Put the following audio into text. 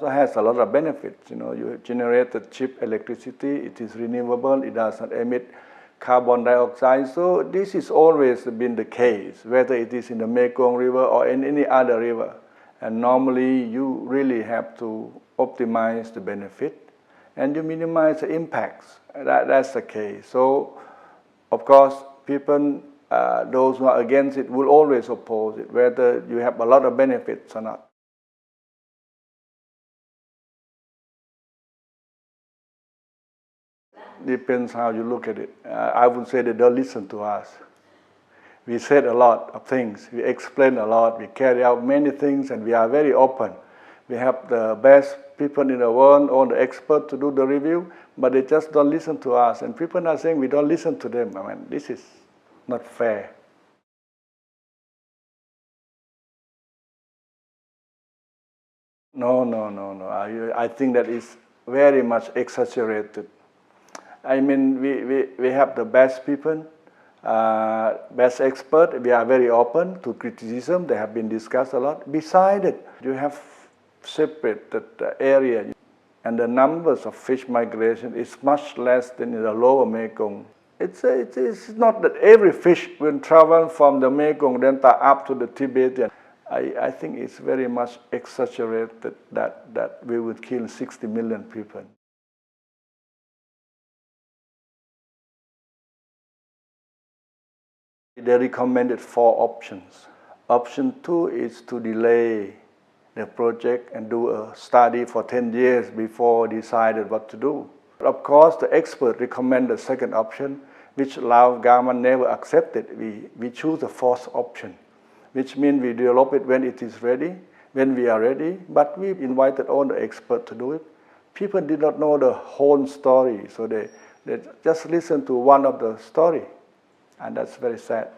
It has a lot of benefits. You generate the cheap electricity, it is renewable, it does not emit carbon dioxide. So this has always been the case, whether it is in the Mekong River or in any other river. And normally you really have to optimize the benefit and you minimize the impacts. That's the case. So, of course, people, those who are against it will always oppose it, whether you have a lot of benefits or not. Depends how you look at it. I would say they don't listen to us. We said a lot of things, we explain a lot, we carry out many things, and we are very open. We have the best people in the world, all the experts to do the review, but they just don't listen to us. And people are saying we don't listen to them. I mean, this is not fair. No. I think that is very much exaggerated. I mean, we have the best people, best experts. We are very open to criticism. They have been discussed a lot. Besides it, you have separated the area, and the numbers of fish migration is much less than in the lower Mekong. It's not that every fish will travel from the Mekong Delta up to the Tibetan. I think it's very much exaggerated that we would kill 60 million people. They recommended 4 options. Option 2 is to delay the project and do a study for 10 years before decided what to do. Of course, the expert recommended the second option, which Laos government never accepted. We choose the 4th option, which means we develop it when it is ready, when we are ready, but we invited all the experts to do it. People did not know the whole story, so they just listened to one of the story. And that's very sad.